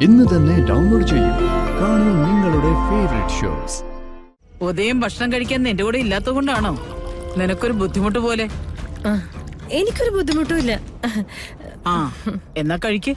ഇന്ന് തന്നെ ഡൗൺലോഡ് ചെയ്യൂ. കാണൂ നിങ്ങളുടെ ഫേവറേറ്റ് ഷോസ്. ഉദയം ഭക്ഷണം കഴിക്കാൻ നിന്റെ കൂടെ ഇല്ലാത്തത് കൊണ്ടാണോ നിനക്കൊരു ബുദ്ധിമുട്ട് പോലെ? എനിക്കൊരു ബുദ്ധിമുട്ടും ഇല്ല. ആ എന്നാ കഴിക്ക്.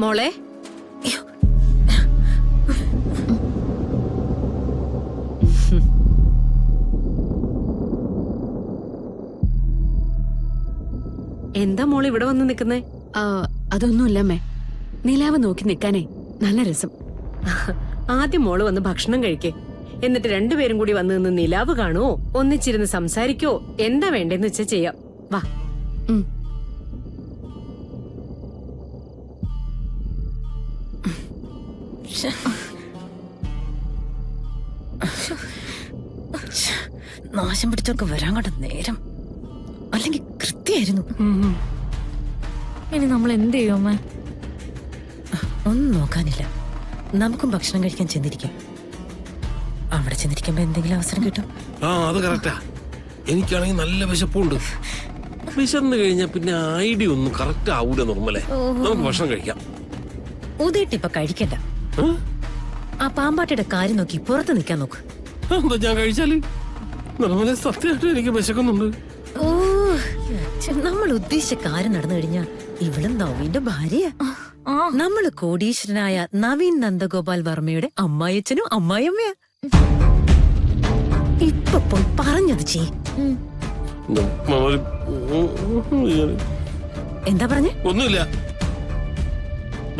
മോളെ, എന്താ മോള് ഇവിടെ വന്ന് നിക്കുന്നേ? അതൊന്നുമില്ലമ്മേ, നിലാവ് നോക്കി നിക്കാനേ നല്ല രസം. ആദ്യം മോള് വന്ന് ഭക്ഷണം കഴിക്കേ, എന്നിട്ട് രണ്ടുപേരും കൂടി വന്ന് നിന്ന് നിലാവ് കാണുവോ, ഒന്നിച്ചിരുന്ന് സംസാരിക്കോ, എന്താ വേണ്ടെന്ന് വെച്ചാ ചെയ്യാം. വാ. നാശം പിടിച്ചൊക്കെ വരാൻ കണ്ട നേരം, അല്ലെങ്കിൽ കൃത്യായിരുന്നു. ഇനി നമ്മൾ എന്ത് ചെയ്യും അമ്മ? ഒന്നും നോക്കാനില്ല, നമുക്കും ഭക്ഷണം കഴിക്കാൻ ചെന്നിരിക്കാം. അവിടെ ചെന്നിരിക്കുമ്പോ എന്തെങ്കിലും അവസരം കിട്ടും. ആ അത് കറക്റ്റാ. എനിക്കാണെങ്കിൽ നല്ല വിശപ്പുണ്ട്. വിശന്ന് കഴിഞ്ഞാ പിന്നെ ഐഡിയ ഒന്നും കറക്റ്റ് ആവൂല. നോർമലേ നമുക്ക് ഭക്ഷണം കഴിക്കാം. ഉദയിട്ടിപ്പൊ കഴിക്കണ്ട. ആ പാമ്പാട്ടിയുടെ കാര്യം നോക്കി പുറത്ത് നിൽക്കാൻ നോക്ക്. എന്താ ഞാൻ കഴിച്ചാല്? നിർമ്മല സത്യമായിട്ട് എനിക്ക് വിശക്കുന്നുണ്ട്. ഓ, നമ്മൾ ഉദ്ദേശിച്ച കാര്യം നടന്നു കഴിഞ്ഞാ ഇവളും നവീന്റെ ഭാര്യ. നമ്മള് കോടീശ്വരനായ നവീൻ നന്ദഗോപാൽ വർമ്മയുടെ അമ്മായച്ചനും അമ്മായിയമ്മയാ. ഇപ്പൊ പോയി പറഞ്ഞത് ചെയ്. എന്താ പറഞ്ഞേ? ഒന്നുമില്ല.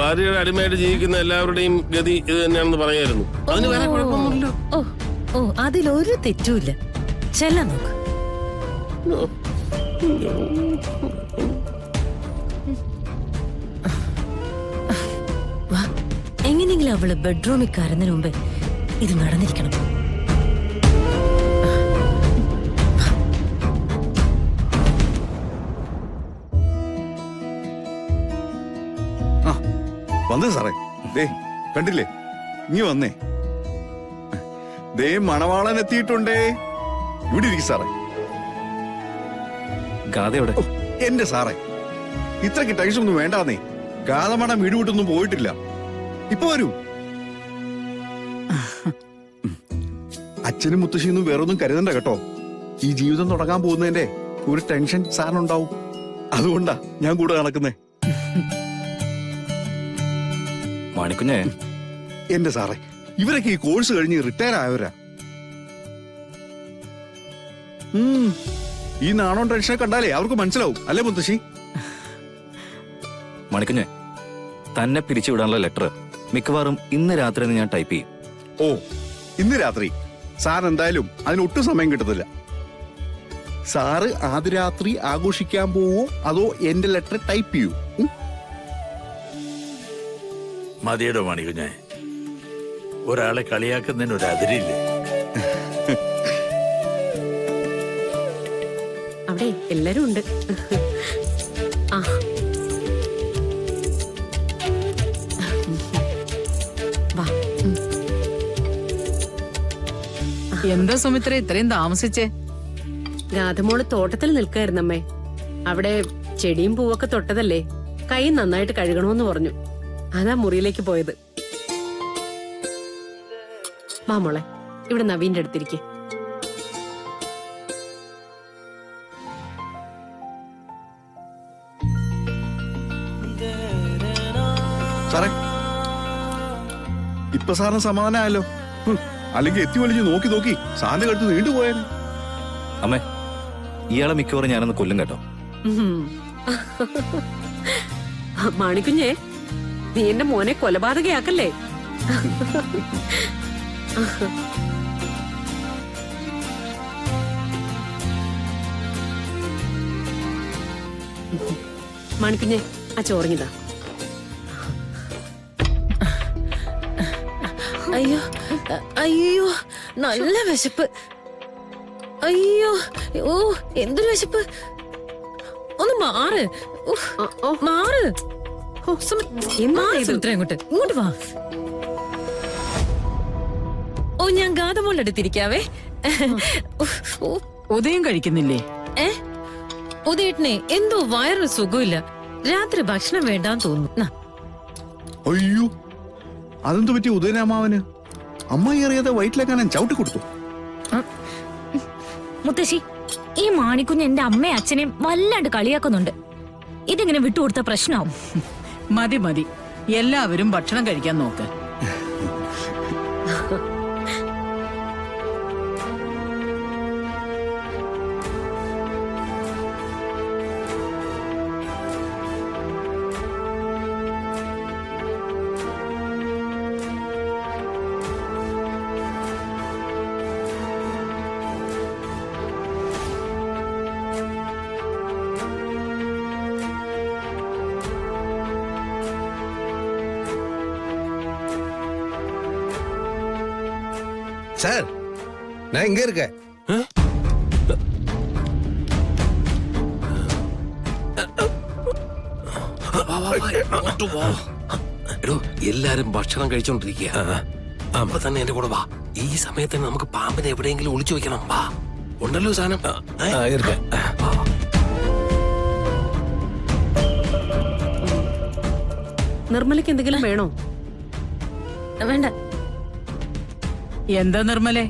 ഭാര്യയുടെ അടിമയായിട്ട് ജീവിക്കുന്ന എല്ലാവരുടെയും ഗതി ഇത് തന്നെയാണെന്ന് പറയായിരുന്നു. അതിന് വേറെ കുഴപ്പമൊന്നുമില്ല. ഓ ഓ, അതിലൊരു തെറ്റുമില്ല. ചെല്ലാൻ നോക്ക്. വാ, എങ്ങനെയെങ്കിലും അവള് ബെഡ്റൂമിൽ കയറുന്നതിന് മുമ്പേ ഇത് നടന്നിരിക്കണം. വന്നേ സാറേ, ദേ കണ്ടില്ലേ, ഇനി വന്നേ. ദേ മണവാളൻ എത്തിയിട്ടുണ്ടേ. ഇവിടെ ഇരിക്കും സാറേ. എന്റെ സാറേ, ഇത്രക്ക് ടെൻഷൻ ഒന്നും വേണ്ടാന്നേ. ഗാതമണം വീട് വിട്ടൊന്നും പോയിട്ടില്ല. ഇപ്പൊ വരൂ. അച്ഛനും മുത്തശ്ശിയൊന്നും വേറൊന്നും കരുതണ്ട കേട്ടോ. ഈ ജീവിതം തുടങ്ങാൻ പോകുന്നതിന്റെ ഒരു ടെൻഷൻ സാറിനുണ്ടാവും. അതുകൊണ്ടാ ഞാൻ കൂടെ നടക്കുന്നേ. മാണിക്കുഞ്ഞേ, എന്റെ സാറേ, ഇവരൊക്കെ ഈ കോഴ്സ് കഴിഞ്ഞ് റിട്ടയർ ആയവരാ. ഈ നാണോ ടെൻഷനെ കണ്ടാലേ അവർക്ക് മനസ്സിലാവും, അല്ലേ മുത്തശ്ശി? മാണിക്കുഞ്ഞേ, തന്നെ പിരിച്ചുവിടാനുള്ള ലെറ്റർ മിക്കവാറും ഇന്ന് രാത്രി ഞാൻ ടൈപ്പ് ചെയ്യും. ഓ, ഇന്ന് രാത്രി? സാർ എന്തായാലും അതിനൊട്ടും സമയം കിട്ടത്തില്ല. സാറ് ആദ്യ രാത്രി ആഘോഷിക്കാൻ പോവോ അതോ എന്റെ ലെറ്റർ ടൈപ്പ് ചെയ്യൂ? മതിയുടെ മണിക്കുഞ്ഞെ, ഒരാളെ കളിയാക്കുന്നതിന് ഒരു അതിരില്ലേ? അവിടെ എല്ലാരും ഉണ്ട്. ആ എന്താ സുമിത്ര ഇത്രയും താമസിച്ചേ? രാധമോള് തോട്ടത്തിൽ നിൽക്കായിരുന്നമ്മേ. അവിടെ ചെടിയും പൂവൊക്കെ തൊട്ടതല്ലേ, കൈ നന്നായിട്ട് കഴുകണമെന്ന് പറഞ്ഞു. അതാ മുറിയിലേക്ക് പോയത്. വാ മോളെ, ഇവിടെ നവീന്റെ അടുത്തിരിക്കെ. സാറേ, ഇപ്പൊ സാറിന് സമാധാനമായല്ലോ. അല്ലെങ്കിൽ എത്തി വലിഞ്ഞ് നോക്കി നോക്കി സാറിന്റെ കടുത്ത് നീണ്ടുപോയാൽ. അമ്മേ, ഇയാളെ മിക്കവാറും ഞാനൊന്ന് കൊല്ലും കേട്ടോ. മാണിക്കുഞ്ഞേ, നീ എന്റെ മോനെ കൊലപാതകയാക്കല്ലേ? മാണിക്കുഞ്ഞെ, ആ ചോറിഞ്ഞതാ. അയ്യോ അയ്യോ, നല്ല വിശപ്പ്. അയ്യോ, ഓ എന്തൊരു വിശപ്പ്. ഒന്ന് മാറ്. ഉഫ്, മാറ്. മാറ് സുമിത്ര, ഇങ്ങോട്ട് വാ. ഓ, ഞാൻ ഗാതമോളുടെ അടുത്തിരിക്കാവേ. ഉദയം കഴിക്കുന്നില്ലേ? ഉദയേട്ടനെ എന്തോ വയറിന് സുഖമില്ല. രാത്രി ഭക്ഷണം വേണ്ടാന്ന് തോന്നുന്നു. അയ്യോ, അതെന്തു പറ്റി ഉദയനാമാവന്? അമ്മായി അറിയാതെ വയറ്റിലേക്കാണ് ചവിട്ടി കൊടുത്തു. മുത്തശ്ശി, ഈ മാണിക്കുഞ്ഞ് എന്റെ അമ്മയും അച്ഛനെയും വല്ലാണ്ട് കളിയാക്കുന്നുണ്ട്. ഇതിങ്ങനെ വിട്ടുകൊടുത്ത പ്രശ്നമാവും. മതി മതി, എല്ലാവരും ഭക്ഷണം കഴിക്കാൻ നോക്ക്. சார், நான் இங்க இருக்கேன். എല്ലാരും ഭക്ഷണം കഴിച്ചോണ്ടിരിക്കുക. അപ്പൊ തന്നെ എന്റെ കൂടെ വാ. ഈ സമയത്ത് നമുക്ക് പാമ്പിനെ എവിടെയെങ്കിലും ഒളിച്ചു വെക്കണം. വാ, ഉണ്ടല്ലോ സാധനം. இருக்கேன். നിർമ്മലയ്ക്ക് എന്തെങ്കിലും വേണോ? വേണ്ട. എന്താ നിർമ്മലേ,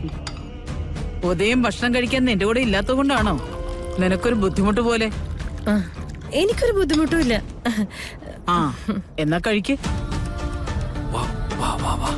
ഉദയം ഭക്ഷണം കഴിക്കാൻ നിന്റെ കൂടെ ഇല്ലാത്തത് കൊണ്ടാണോ നിനക്കൊരു ബുദ്ധിമുട്ട് പോലെ? എനിക്കൊരു ബുദ്ധിമുട്ടും ഇല്ല. ആ, എന്നാ കഴിക്ക്. വാ വാ വാ വാ.